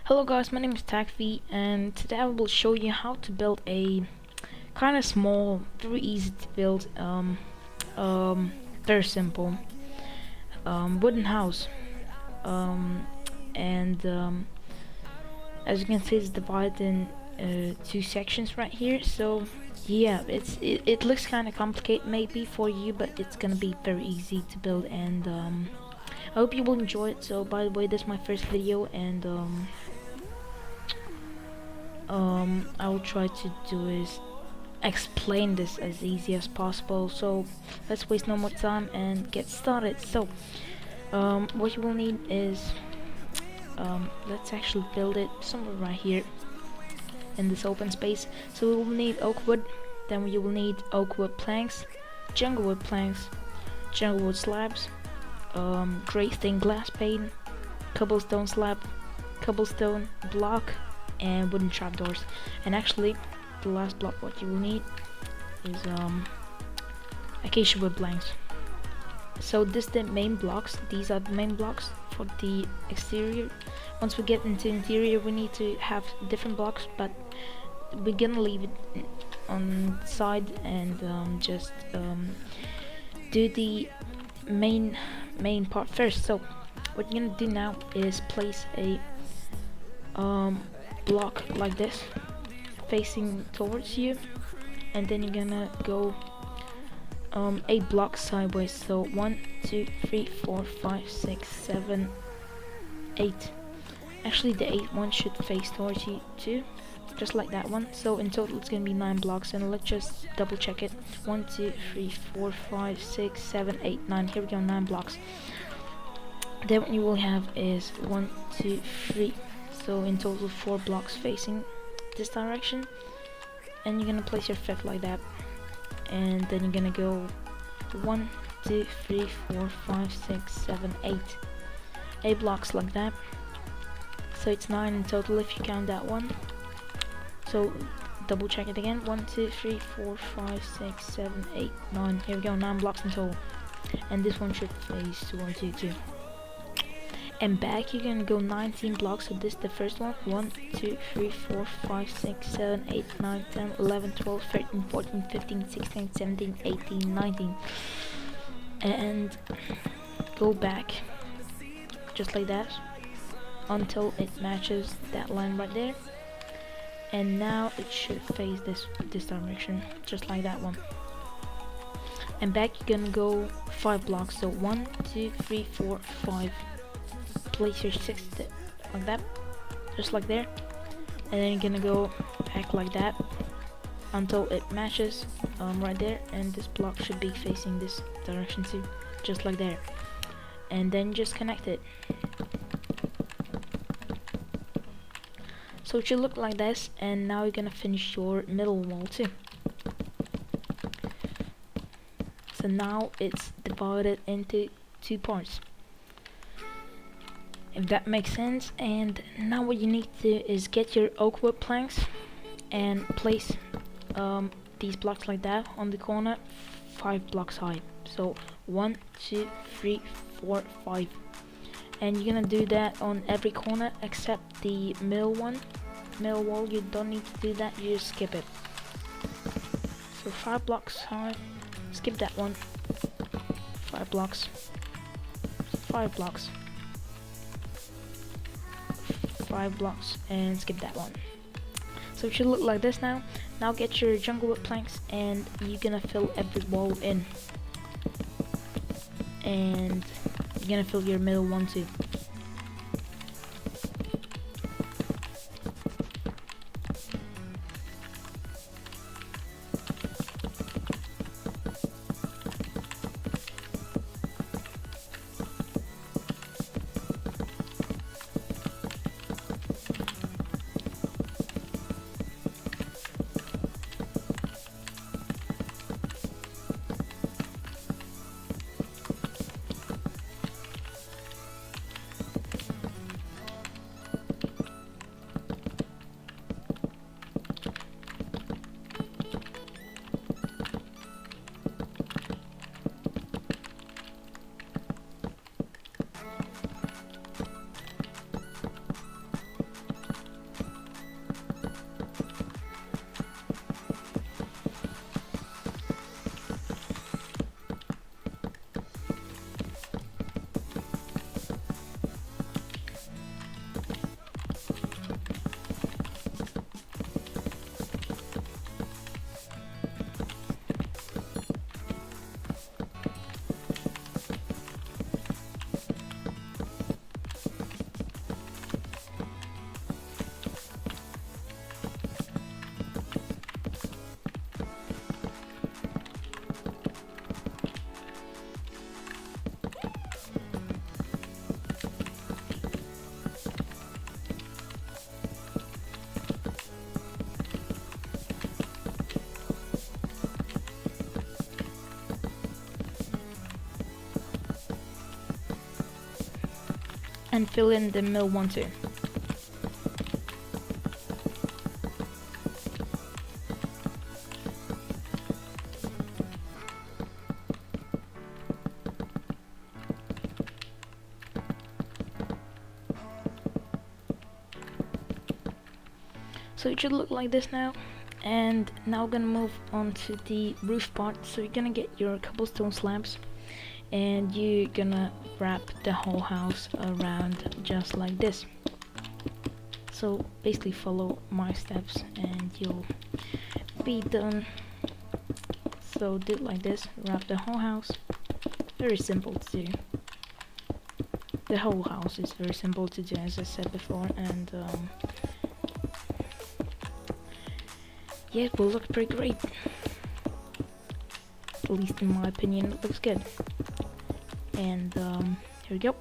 Hello guys, my name is tacwi and today I will show you how to build a kind of small, very easy to build, very simple wooden house. And as you can see, it's divided in two sections right here. So yeah, it looks kind of complicated maybe for you, but it's gonna be very easy to build, and I hope you will enjoy it. So by the way, this is my first video, and I will try to do is explain this as easy as possible. So let's waste no more time and get started. So what you will need is let's actually build it somewhere right here in this open space. So we will need oak wood, then you will need oak wood planks, jungle wood planks, jungle wood slabs, gray stained glass pane, cobblestone slab, cobblestone block, and wooden trapdoors. And actually the last block what you will need is acacia wood planks. So this the main blocks, these are the main blocks for the exterior. Once we get into interior, we need to have different blocks, but we're gonna leave it on the side and just do the main part first. So what you're gonna do now is place a block like this facing towards you, and then you're gonna go 8 blocks sideways. So 1 2 3 4 5 6 7 8. Actually the 8th one should face towards you too, just like that one. So in total it's gonna be 9 blocks, and let's just double check it. 1 2 3 4 5 6 7 8 9. Here we go, 9 blocks. Then what you will have is 1 2 3. So in total 4 blocks facing this direction, and you're gonna place your 5th like that, and then you're gonna go 1 2 3 4 5 6 7 8. 8 blocks like that. So it's 9 in total if you count that one. So double check it again. 1 2 3 4 5 6 7 8 9. Here we go, 9 blocks in total, and this one should face towards you too. And back you're gonna go 19 blocks. So this is the first one. 1 2 3 4 5 6 7 8 9 10 11 12 13 14 15 16 17 18 19, and go back just like that until it matches that line right there, and now it should face this direction just like that one. And back you're gonna go 5 blocks. So 1 2 3 4 5. Place your 6th like that, just like there, and then you're gonna go back like that until it matches right there, and this block should be facing this direction too, just like there, and then just connect it. So it should look like this, and now you're gonna finish your middle wall too. So now it's divided into 2 parts, if that makes sense. And now what you need to do is get your oak wood planks and place these blocks like that on the corner, 5 blocks high. So 1 2 3 4 5, and you're gonna do that on every corner except the middle one. Middle wall, you don't need to do that, you just skip it. So 5 blocks high, skip that one. 5 blocks, 5 blocks, 5 blocks, and skip that one. So it should look like this now. Now get your jungle wood planks, and you're gonna fill every wall in, and you're gonna fill your middle one too. and fill in the middle one too. So it should look like this now. And now we're gonna move on to the roof part. So you're gonna get your cobblestone slabs and you're gonna wrap the whole house around just like this. So basically follow my steps and you'll be done. So do it like this, wrap the whole house. Very simple to do. The whole house is very simple to do, as I said before, and yeah, it will look pretty great. At least in my opinion, it looks good. And here we go.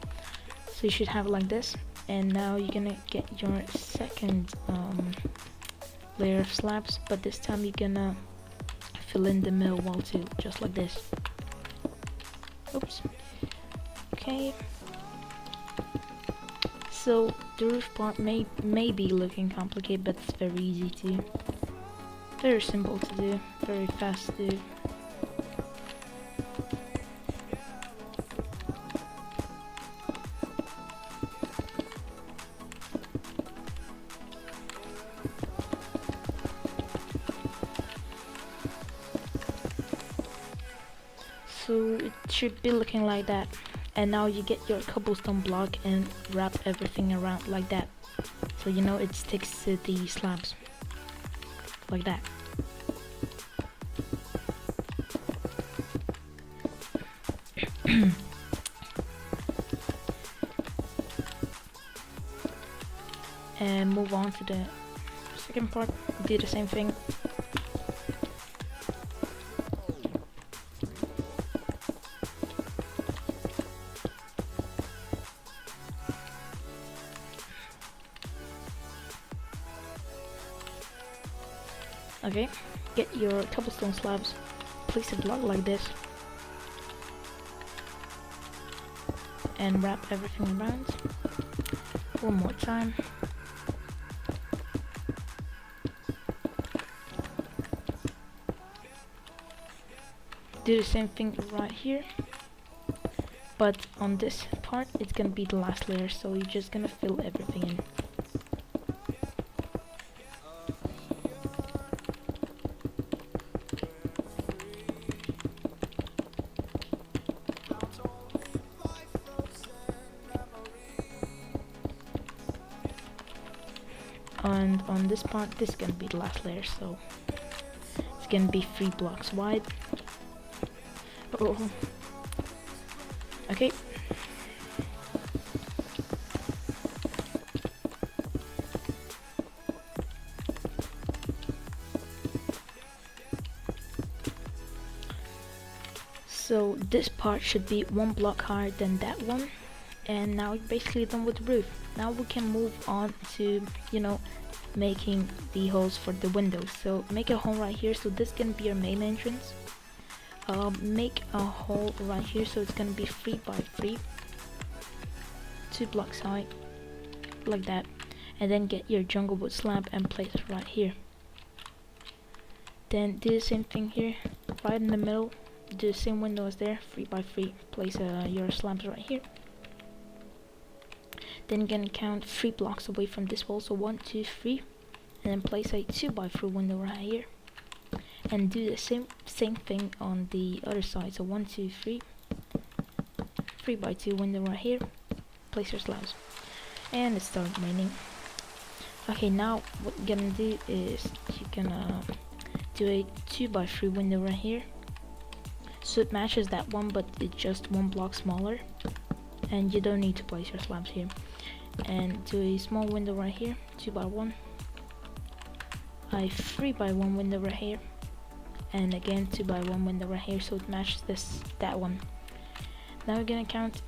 So you should have it like this. And now you're gonna get your second layer of slabs, but this time you're gonna fill in the middle wall too, just like this. Oops. Okay. So the roof part may be looking complicated, but it's very easy to do. Very simple to do, very fast to do. So it should be looking like that. And now you get your cobblestone block and wrap everything around like that. So you know it sticks to the slabs. Like that. And move on to the second part. Do the same thing. Okay, get your cobblestone slabs, place a block like this, and wrap everything around. One more time. Do the same thing right here, but on this part it's gonna be the last layer, so you're just gonna fill everything in. And on this part, this is gonna be the last layer, so it's gonna be 3 blocks wide. Oh, okay. So this part should be 1 block higher than that one. And now we're basically done with the roof. Now we can move on to, you know, making the holes for the windows. So make a hole right here. So this is gonna be your main entrance. Make a hole right here. So it's gonna be 3 by 3, 2 blocks high, like that. And then get your jungle wood slab and place it right here. Then do the same thing here, right in the middle. Do the same window as there, 3 by 3. Place your slabs right here. Then you're gonna count 3 blocks away from this wall, so 1, 2, 3, and then place a 2 by 3 window right here, and do the same thing on the other side. So 1, 2, 3, 3 by 2 window right here. Place your slabs, and it started raining. Okay, now what you're gonna do is you're gonna do a 2 by 3 window right here, so it matches that one, but it's just 1 block smaller. And you don't need to place your slabs here. And do a small window right here, 2 by 1, a 3 by 1 window right here, and again 2 by 1 window right here, so it matches that one. Now we're gonna count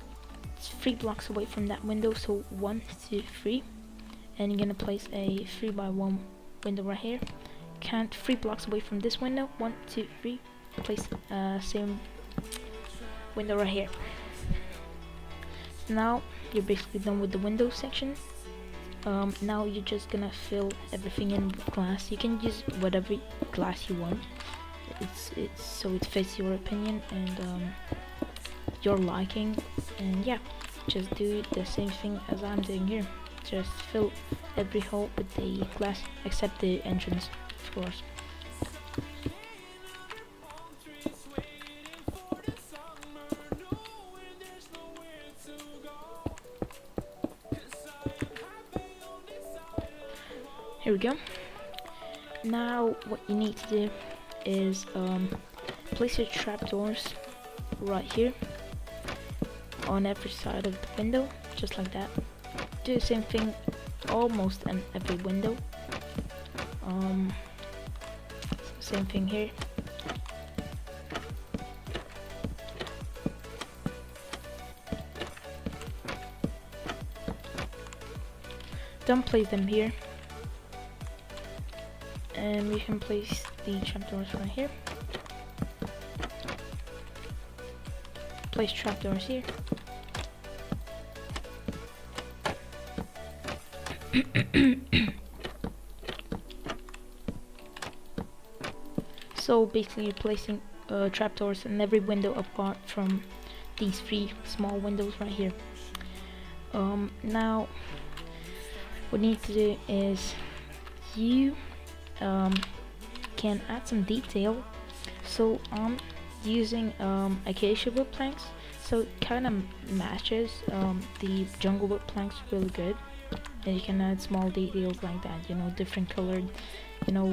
3 blocks away from that window, so 1, 2, 3, and you're gonna place a 3 by 1 window right here. Count 3 blocks away from this window, 1, 2, 3, place same window right here. now you're basically done with the window section. Now you're just gonna fill everything in with glass. You can use whatever glass you want. It's so it fits your opinion and your liking. And yeah, just do the same thing as I'm doing here. Just fill every hole with the glass except the entrance, of course. Here we go. Now what you need to do is place your trapdoors right here on every side of the window, just like that. Do the same thing almost on every window. Same thing here. Don't place them here. And we can place the trapdoors right here. Place trapdoors here. So basically you're placing trapdoors in every window apart from these 3 small windows right here. Now what you need to do is you can add some detail. So I'm using acacia wood planks, so it kind of matches the jungle wood planks really good. And you can add small details like that, you know, different colored, you know,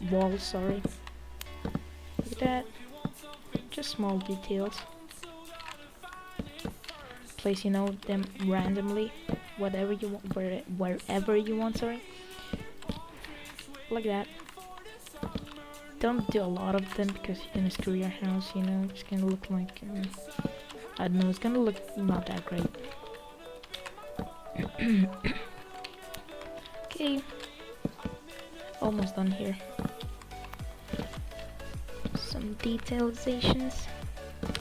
walls, sorry. Look at that, just small details. Place, you know, them randomly, whatever you want, wherever you want, sorry. Like that. Don't do a lot of them because you're gonna screw your house, you know. It's gonna look like I don't know, it's gonna look not that great. Okay, almost done here. Some detailizations,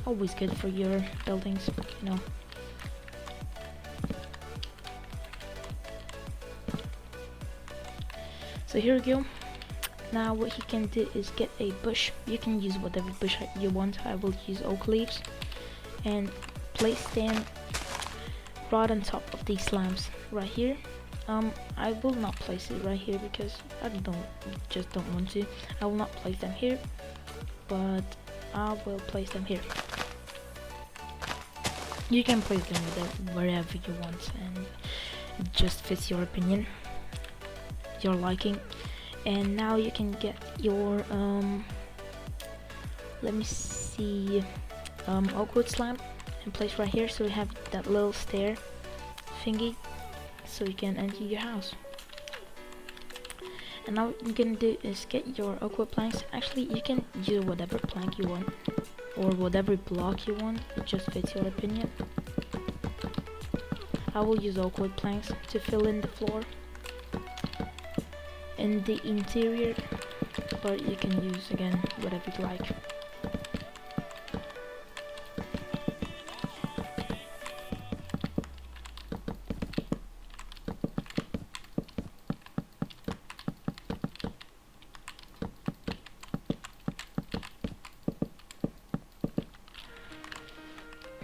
always good for your buildings, you know. So here we go. Now what you can do is get a bush. You can use whatever bush you want. I will use oak leaves and place them right on top of these slabs right here. I will not place it right here because I just don't want to. I will not place them here, but I will place them here. You can place them wherever you want, and it just fits your opinion, your liking. And now you can get your let me see, oak wood slab and place right here, so we have that little stair thingy so you can enter your house. And now what you're gonna do is get your oak wood planks. Actually, you can use whatever plank you want or whatever block you want, it just fits your opinion. I will use oak wood planks to fill in the floor in the interior, but you can use again whatever you like.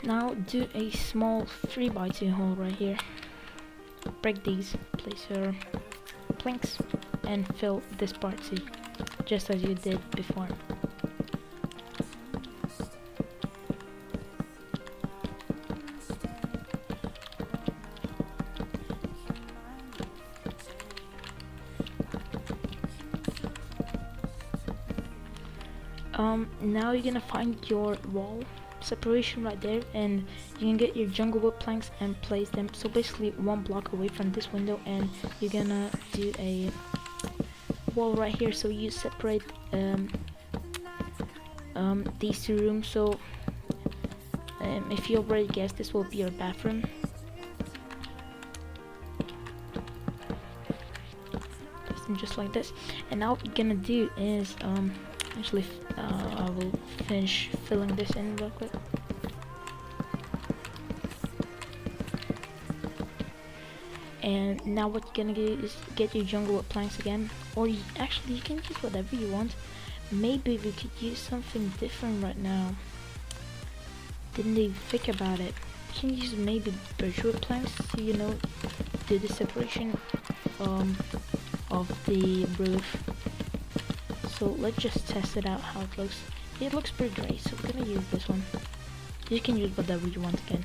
Now do a small 3x2 hole right here. Break these, place your planks and fill this part too, just as you did before. Now you're gonna find your wall separation right there, and you can get your jungle wood planks and place them so basically 1 block away from this window, and you're gonna do a wall right here so you separate these 2 rooms. So if you already guessed, this will be your bathroom. Place them just like this, and now what you're gonna do is actually I will finish filling this in real quick. And now what you're gonna do is get your jungle with planks again, or actually you can use whatever you want. Maybe we could use something different right now. Didn't even think about it. You can use maybe birchwood planks to, you know, do the separation of the roof. So let's just test it out how it looks. It looks pretty great, so we're gonna use this one. You can use whatever you want again,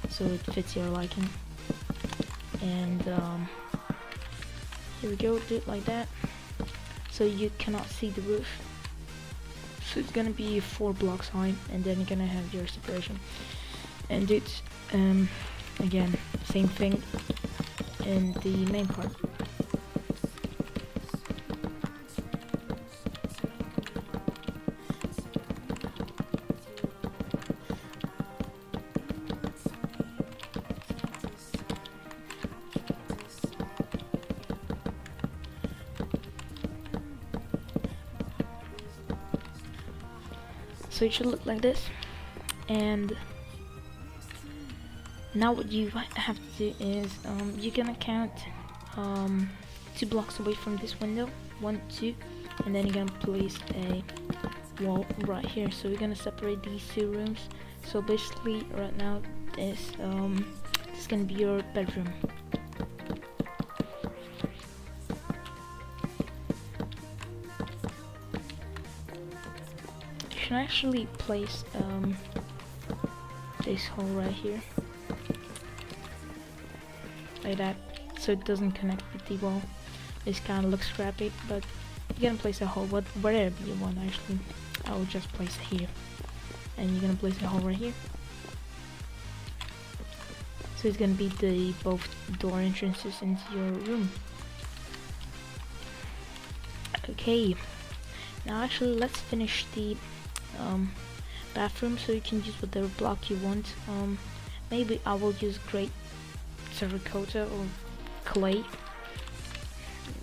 so it fits your liking. And here we go, do it like that, so you cannot see the roof. So it's gonna be 4 blocks high, and then you're gonna have your separation. And do it again, same thing in the main part. So it should look like this. And now what you have to do is you're gonna count 2 blocks away from this window, 1, 2, and then you're gonna place a wall right here. So we're gonna separate these 2 rooms. So basically right now this is gonna be your bedroom. You can actually place this hole right here, like that, so it doesn't connect with the wall. This kind of looks scrappy, but you're gonna place a hole wherever you want. Actually, I will just place it here, and you're gonna place a hole right here. So it's gonna be the both door entrances into your room. Okay, now actually let's finish the bathroom, so you can use whatever block you want. Maybe I will use great terracotta or clay.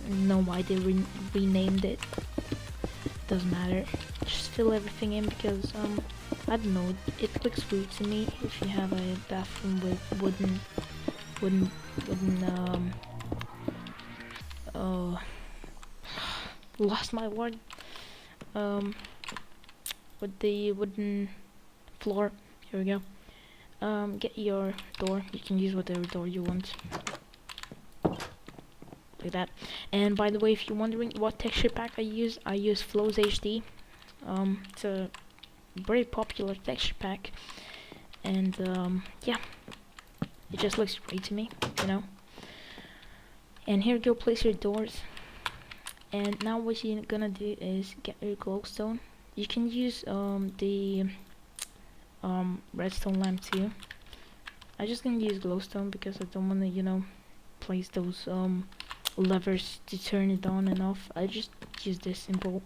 Know why they renamed it, doesn't matter. Just fill everything in, because I don't know, it looks weird to me if you have a bathroom with wooden lost my word, with the wooden floor. Here we go. Get your door. You can use whatever door you want, like that. And by the way, if you're wondering what texture pack I use Flows HD. It's a very popular texture pack, and yeah, it just looks great to me, you know. And here you go, place your doors. And now what you're gonna do is get your glowstone. You can use the redstone lamp too. I'm just gonna use glowstone because I don't wanna, you know, place those levers to turn it on and off. I just use this simple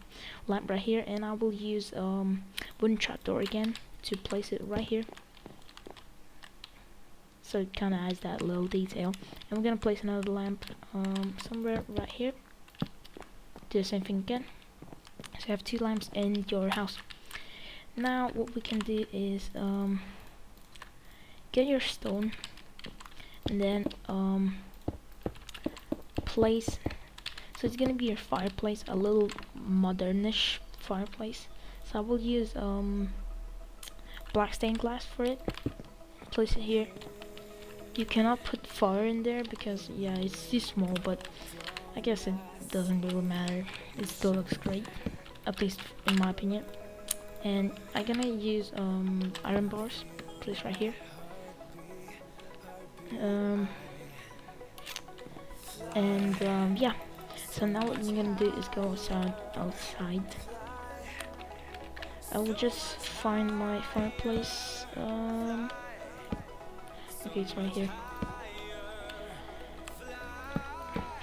lamp right here, and I will use wooden trapdoor again to place it right here, so it kind of adds that little detail. And we're gonna place another lamp somewhere right here. Do the same thing again. So you have 2 lamps in your house. Now what we can do is get your stone, and then place, so it's gonna be your fireplace, a little modernish fireplace. So I will use black stained glass for it. Place it here. You cannot put fire in there because, yeah, it's too small, but I guess it doesn't really matter. It still looks great, at least in my opinion. And I'm gonna use iron bars. Place right here. Yeah. So now what you're gonna do is go outside. I will just find my fireplace. Okay, it's right here.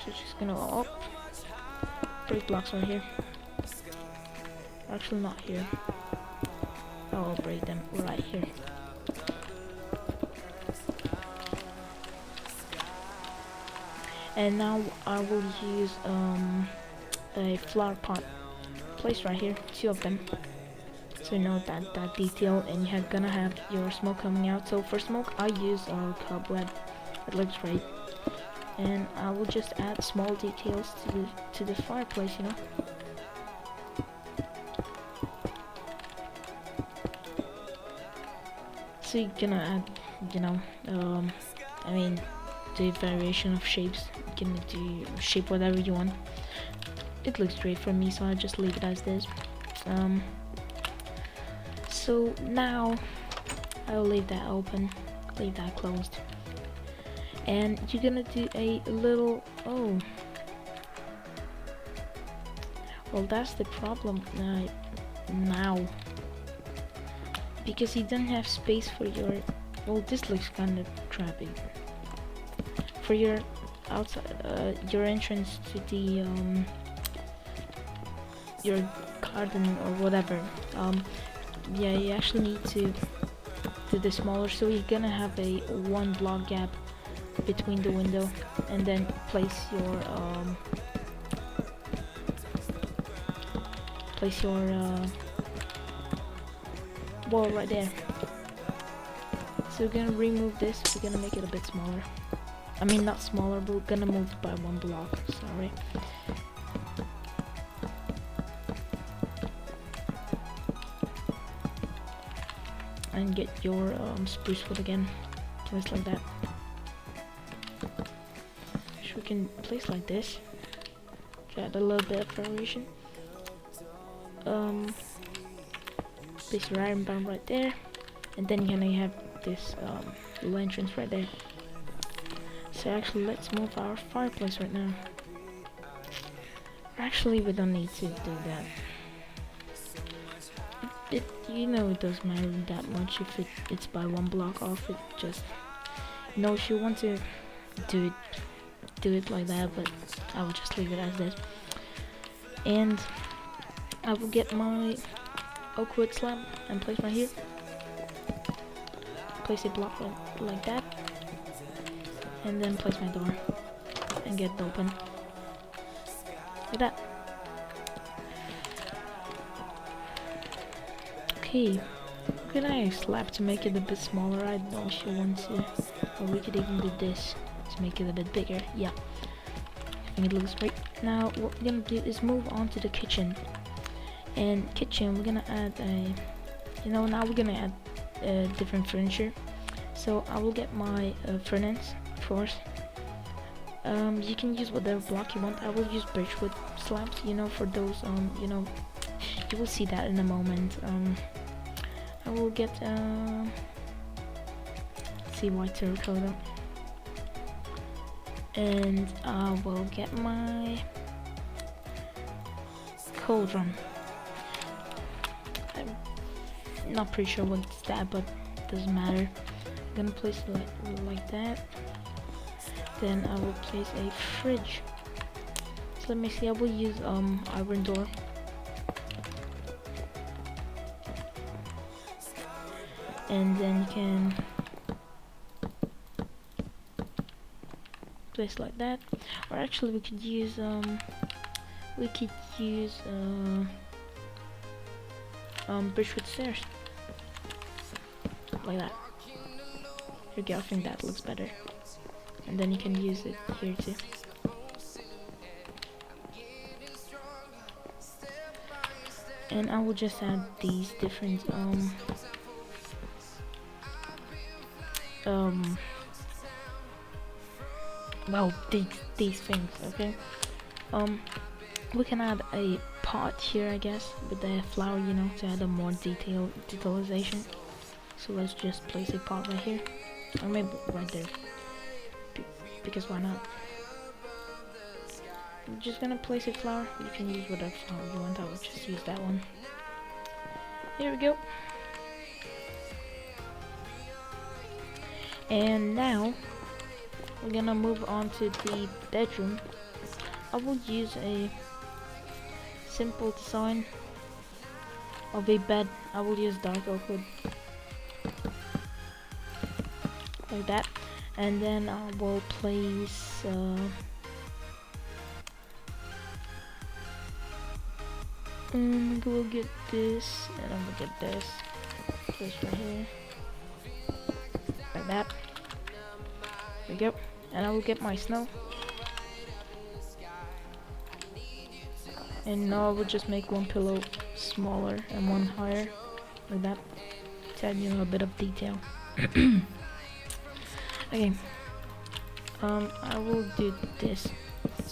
So just gonna go up. 3 blocks right here. Actually, not here. I'll break them right here. And now I will use a flower pot. Place right here, 2 of them. So you know that detail, and you're gonna have your smoke coming out. So for smoke, I use cobweb. It looks great. and I will just add small details to the fireplace, you know. So you're gonna add, you know, I mean, the variation of shapes. You can do shape whatever you want. It looks great for me, so I'll just leave it as this. So now I'll leave that open, leave that closed, and you're gonna do a little, oh, well, that's the problem now, because you don't have space for your, well, this looks kind of crappy, for your outside, your entrance to the your garden or whatever. Yeah, you actually need to do this smaller, so you're gonna have a 1 block gap between the window, and then place your wall right there. So we're gonna remove this, we're gonna make it a bit smaller. I mean, not smaller, but we're gonna move it by 1 block, sorry. And get your spruce wood again, place like that. So we can place like this, add a little bit of variation. Place your iron bar right there, and then you're gonna have this little entrance right there. So actually, let's move our fireplace right now. Actually, we don't need to do that. You know, it doesn't matter that much if it's by 1 block off. It just, you know, if you want to do it like that, but I will just leave it as this. And I will get my oak wood slab and place right here. Place a block like that, and then place my door and get it open like that. Okay, good nice slab to make it a bit smaller. I don't know if you want to, or we could even do this to make it a bit bigger. Yeah, I think it looks great. Now what we're gonna do is move on to the kitchen. And kitchen, we're gonna add a, you know, now we're gonna add different furniture. So I will get my furnace first. You can use whatever block you want. I will use birchwood slabs, you know, for those you know, you will see that in a moment. I will get see white terracotta, and I will get my cauldron. I'm not pretty sure what's that, but doesn't matter. I'm gonna place it like that. Then I will place a fridge. So let me see, I will use iron door. And then you can place like that. Or actually we could use birchwood stairs. Like that. Here we go, I think that looks better. And then you can use it here too. And I will just add these different well, these things, okay. We can add a pot here, I guess, with the flower, you know, to add a more detailization. So let's just place a pot right here, or maybe right there, because why not? I'm just gonna place a flower. You can use whatever flower you want. I will just use that one. Here we go. And now we're gonna move on to the bedroom. I will use a simple design of a bed. I will use dark oak wood like that, and then I will place we'll get this, and I'm gonna get this place right here like that. There we go. And I will get my snow. And now I will just make one pillow smaller and one higher, like that, to add, you know, a bit of detail. Okay. I will do this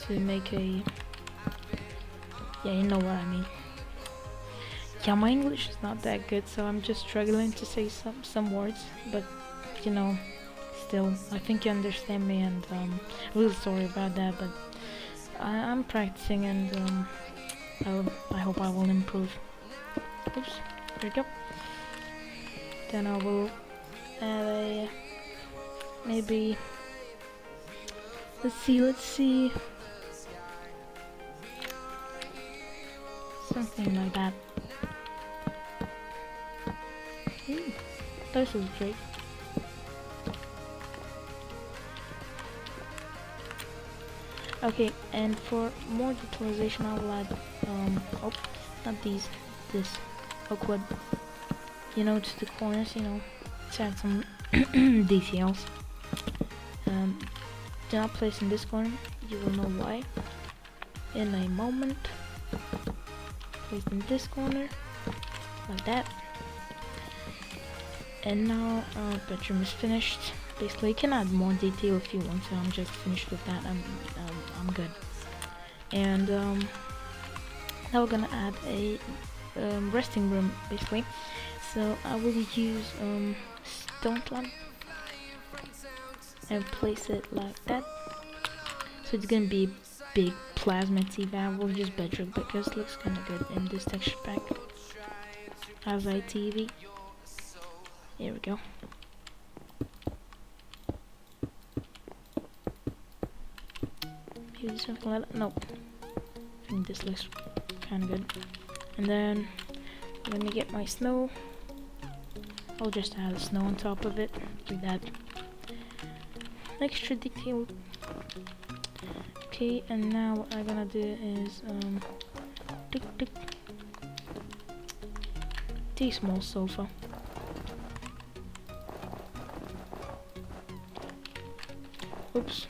to make a. Yeah, you know what I mean. Yeah, my English is not that good, so I'm just struggling to say some words, but you know, still, I think you understand me, and I'm really sorry about that, but I'm practicing, and I hope I will improve. Oops, there we go. Then I will add a, maybe, let's see, something like that. This is great. Okay, and for more detailization, I will add, oh, not these, this awkward, you know, to the corners, you know, to add some details. Do not place in this corner, you will know why in a moment. Place in this corner, like that. And now our bedroom is finished. Basically, you can add more detail if you want to. I'm just finished with that. I'm good. And now we're gonna add a resting room, basically. So I will use stone lamp and place it like that. So it's gonna be a big plasma TV. I will use bedrock because it looks kind of good in this texture pack. As a TV. Here we go. Maybe something like that. Nope. I think this looks kind of good. And then let me get my snow. I'll just add the snow on top of it, like that. Extra detail. Okay, and now what I'm gonna do is the small sofa. Oops,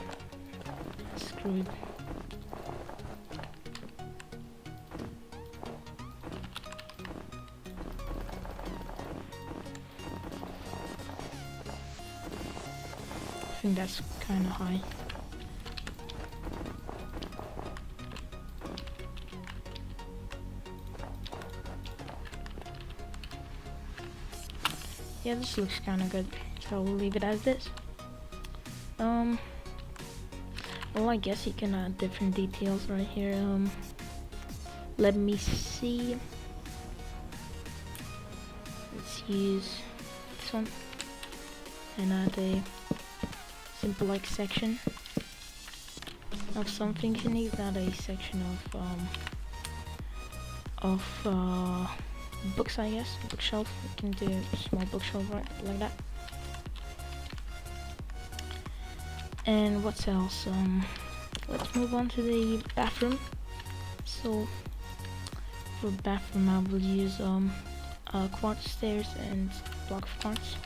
screwed. I think that's kind of high. Yeah, this looks kind of good, so we'll leave it as this. Well, I guess you can add different details right here. Let me see. Let's use this one and add a simple like section of something unique. Not a section of books, I guess. Bookshelf. We can do a small bookshelf right like that. And what else? Let's move on to the bathroom. So for bathroom, I will use quartz stairs and block of quartz.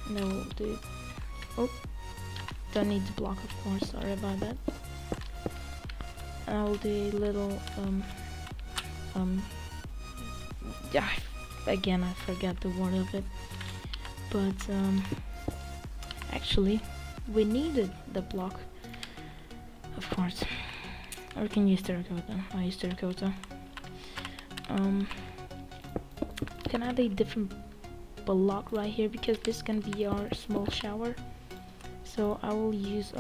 And I will do. Oh, don't need the block of quartz. Sorry about that. And I will do a little yeah. Again, I forgot the word of it. But actually, we needed the block of quartz. Or we can use terracotta. I use terracotta. Can add a different block right here because this is gonna be our small shower. So I will use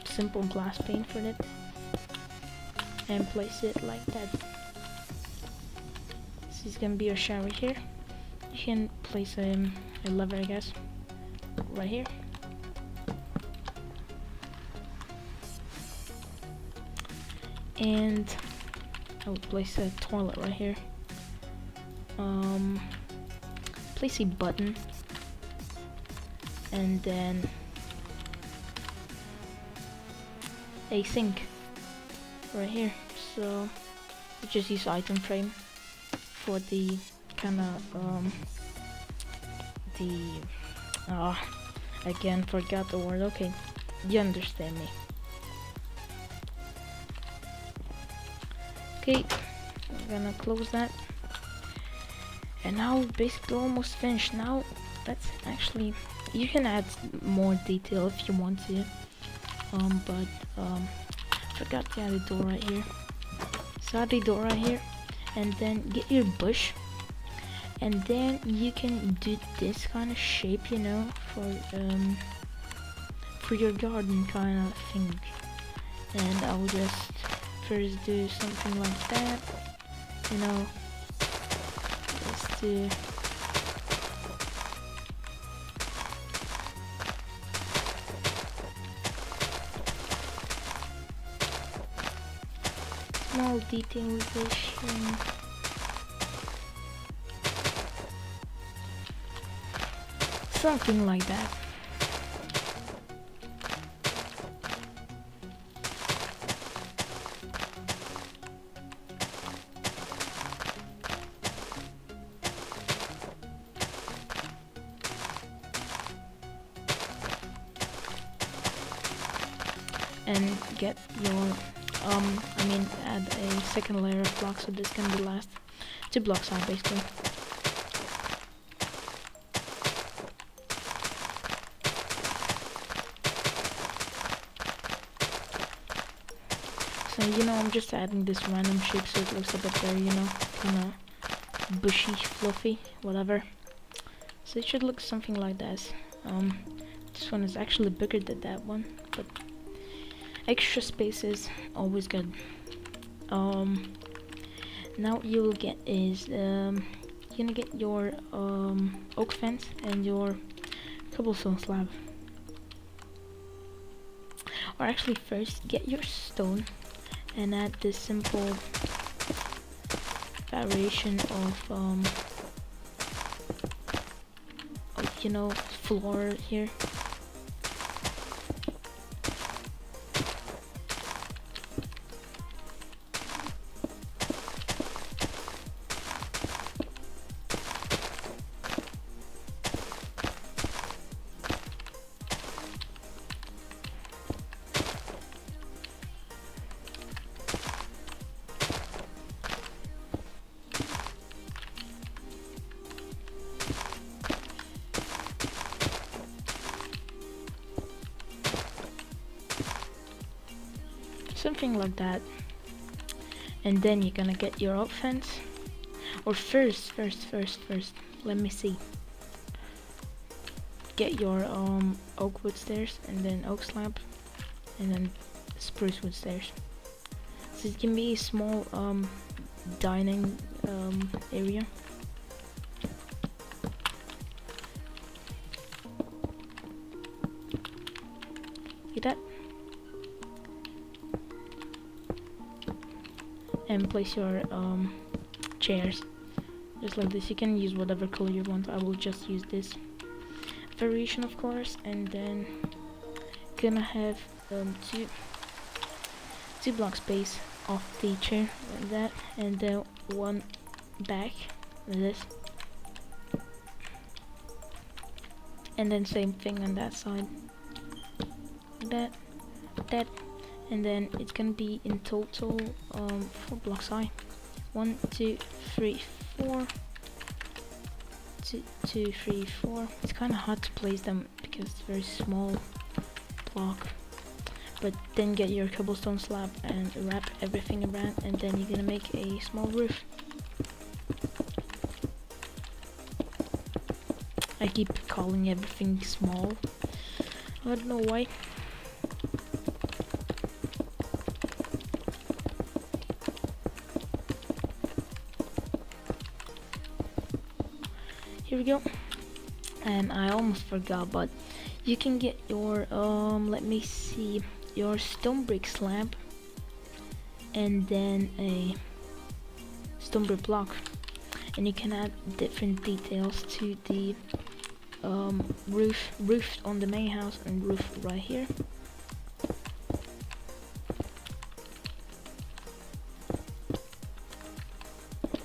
simple glass pane for it and place it like that. This is gonna be our shower here. You can place a lever, I guess, right here. And I will place a toilet right here. Place a button, and then a sink right here. So we just use item frame for the kind of again forgot the word. Okay, you understand me. Okay, I'm gonna close that. And now basically almost finished. Now let's actually, you can add more detail if you want to, but forgot to add a door right here. So add a door right here, and then get your bush, and then you can do this kind of shape, you know, for your garden kind of thing. And I'll just first do something like that, you know, just to small detailization. Something like that. And get your add a second layer of blocks, so this can be last 2 blocks high basically. So you know, I'm just adding this random shape so it looks a bit better, you know, kinda bushy, fluffy, whatever. So it should look something like this. This one is actually bigger than that one, but extra space is always good. Now you will get is you're gonna get your oak fence and your cobblestone slab. Or actually first get your stone and add this simple variation of you know, floor here. Something like that. And then you're gonna get your oak fence. Or first, let me see. Get your oak wood stairs, and then oak slab, and then spruce wood stairs. So it can be a small dining area. Get that? And place your chairs just like this. You can use whatever color you want. I will just use this variation of colors, and then gonna have two block space off the chair like that, and then one back like this, and then same thing on that side, like that. And then it's gonna be in total 4 blocks high. 1, 2, 3, 4. 2, 3, 4. It's kind of hard to place them because it's a very small block. But then get your cobblestone slab and wrap everything around, and then you're gonna make a small roof. I keep calling everything small. I don't know why. Here we go. And I almost forgot, but you can get your let me see, your stone brick slab, and then a stone brick block, and you can add different details to the roof on the main house and roof right here.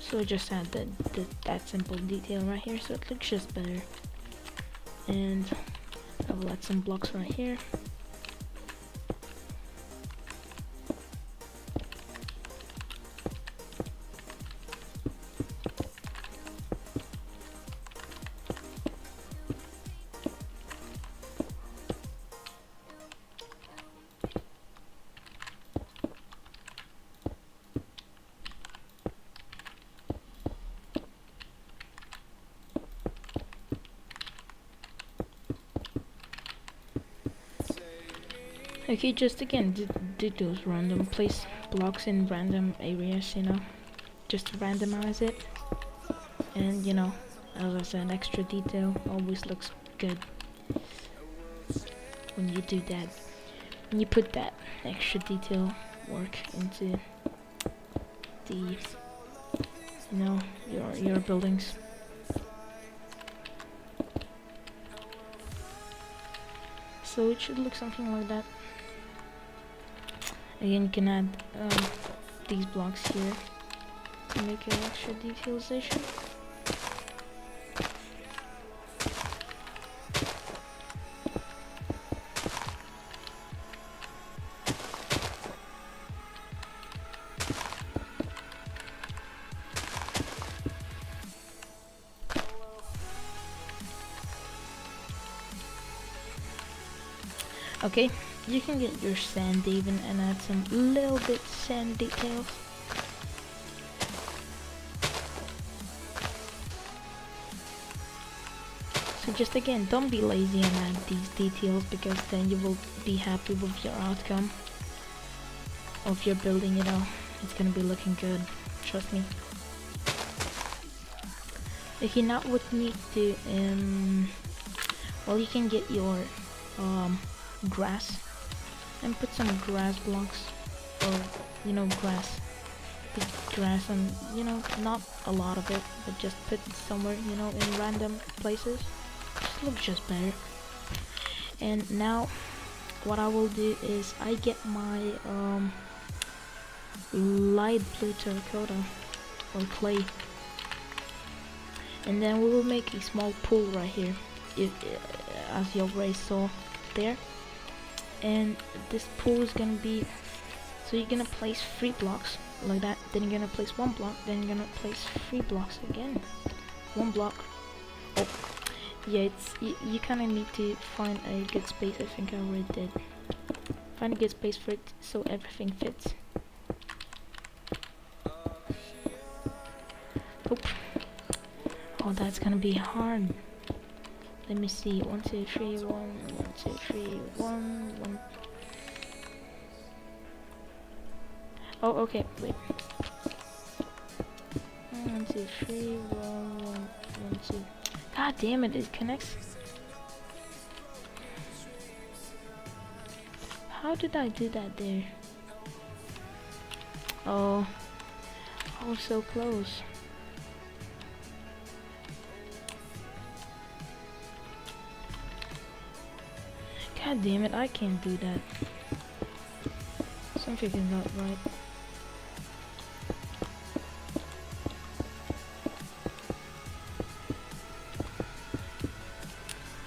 So just add that simple detail right here, so it looks just better. And I will add some blocks right here. Okay, just again, do those random place blocks in random areas, you know, just to randomize it. And you know, as I said, extra detail always looks good when you do that. When you put that extra detail work into the, you know, your buildings. So it should look something like that. Again, you can add these blocks here to make an extra detailing. Okay, you can get your sand even and add some little bit sand details. So just again, don't be lazy and add these details, because then you will be happy with your outcome of your building, you know. It's gonna be looking good, trust me. If you not would need to, well, you can get your grass and put some grass blocks, or you know, grass, put grass, and you know, not a lot of it, but just put somewhere, you know, in random places. Just looks just better. And now what I will do is I get my light blue terracotta or clay, and then we will make a small pool right here, as you already saw there. And this pool is gonna be, so you're gonna place 3 blocks like that, then you're gonna place 1 block, then you're gonna place 3 blocks again, 1 block. Oh yeah, it's you kind of need to find a good space. I think I already did. Find a good space for it so everything fits. Oop. Oh, that's gonna be hard. Let me see. 1, 2, 3, 1, 1, 2, 3, 1, 1. Oh, okay. Wait. 1, 2, 3, 1, 1, 1, 2. God damn it! It connects. How did I do that there? Oh, I was so close. God damn it, I can't do that. Something is not right.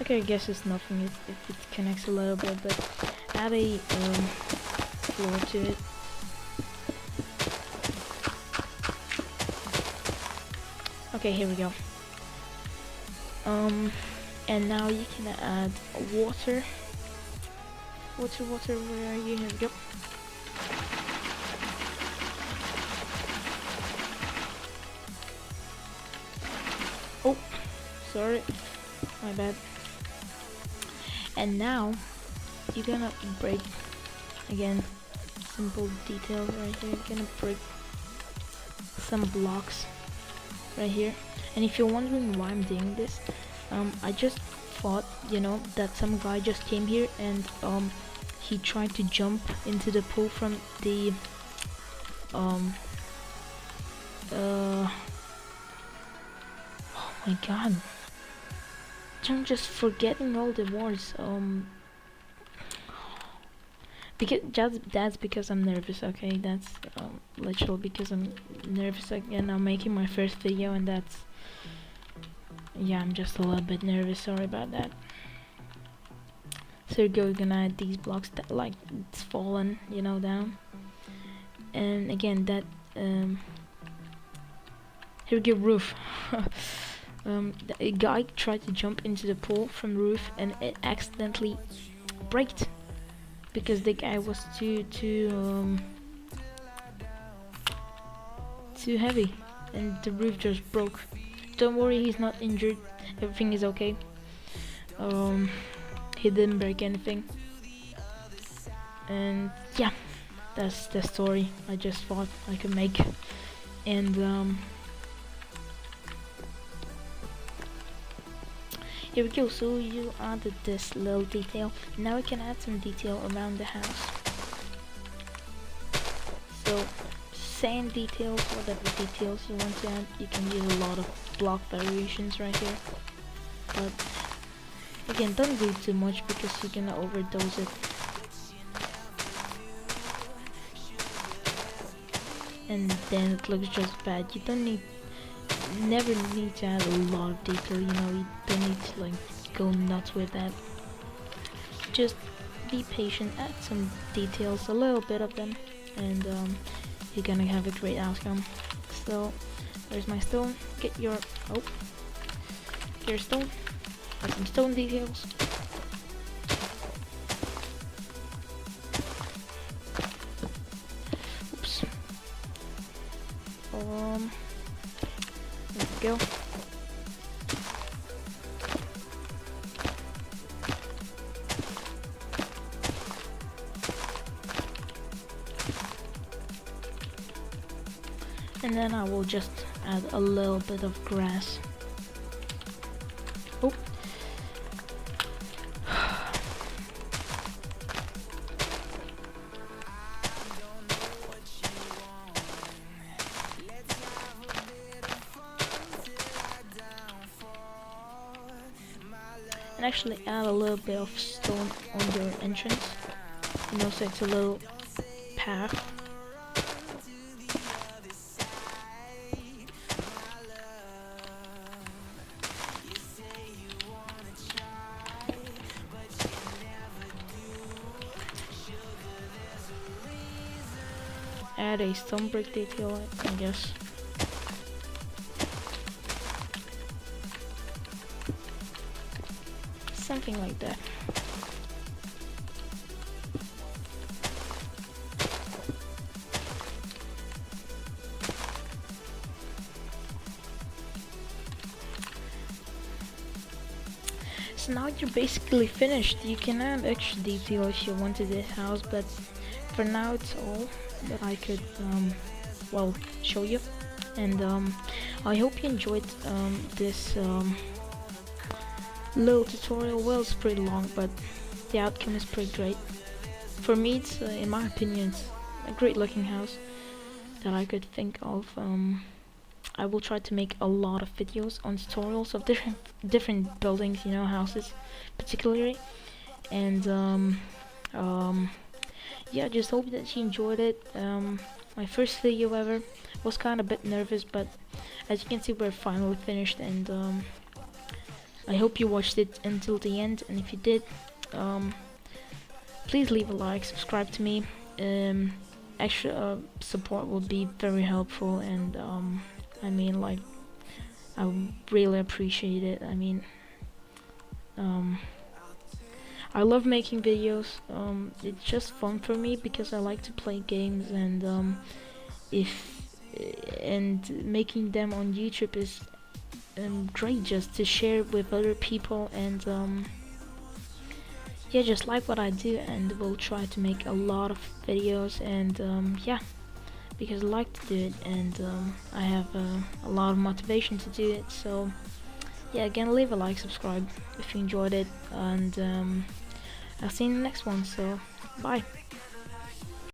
Okay, I guess it's nothing if it connects a little bit, but add a floor to it. Okay, here we go. And now you can add water. Water, where are you? Here we go. Oh, sorry, my bad. And now you're gonna break, again, simple detail right here. You're gonna break some blocks right here. And if you're wondering why I'm doing this, I just thought, you know, that some guy just came here and he tried to jump into the pool from the oh my god, I'm just forgetting all the words. Because that's because I'm nervous. Okay, that's literal because I'm nervous again. I'm making my first video, and that's, yeah, I'm just a little bit nervous. Sorry about that. So we're gonna add these blocks that, like, it's fallen, you know, down. And again, that here we go, roof. A guy tried to jump into the pool from roof, and it accidentally braked because the guy was too heavy, and the roof just broke. Don't worry, he's not injured. Everything is okay. He didn't break anything. And yeah, that's the story I just thought I could make. And here we go. So you added this little detail. Now we can add some detail around the house. So same details, whatever details you want to add. You can use a lot of block variations right here. But again, don't do too much because you're gonna overdose it. And then it looks just bad. You never need to add a lot of detail, you know. You don't need to like go nuts with that. Just be patient, add some details, a little bit of them, and you're gonna have a great outcome. So there's my stone. Get your stone. Add some stone details. Oops. There we go. And then I will just add a little bit of grass. Oh. And actually add a little bit of stone on your entrance, you know, so it's a little path. Add a stone brick detail, I guess. Something like that. So now you're basically finished. You can add extra detail if you want to this house, but for now it's all that I could well show you. And I hope you enjoyed this little tutorial. Well, it's pretty long, but the outcome is pretty great. For me, it's in my opinion, it's a great looking house that I could think of. I will try to make a lot of videos on tutorials of different buildings, you know, houses particularly. And yeah, just hope that you enjoyed it. My first video ever. Was kind of a bit nervous, but as you can see, we're finally finished. And I hope you watched it until the end, and if you did, please leave a like, subscribe to me. Extra support would be very helpful, and I mean, like, I would really appreciate it. I mean, I love making videos. It's just fun for me because I like to play games, and making them on YouTube is great, just to share with other people. And yeah, just like what I do, and we'll try to make a lot of videos. And yeah, because I like to do it, and I have a lot of motivation to do it. So yeah, again, leave a like, subscribe if you enjoyed it, and I'll see you in the next one. So bye.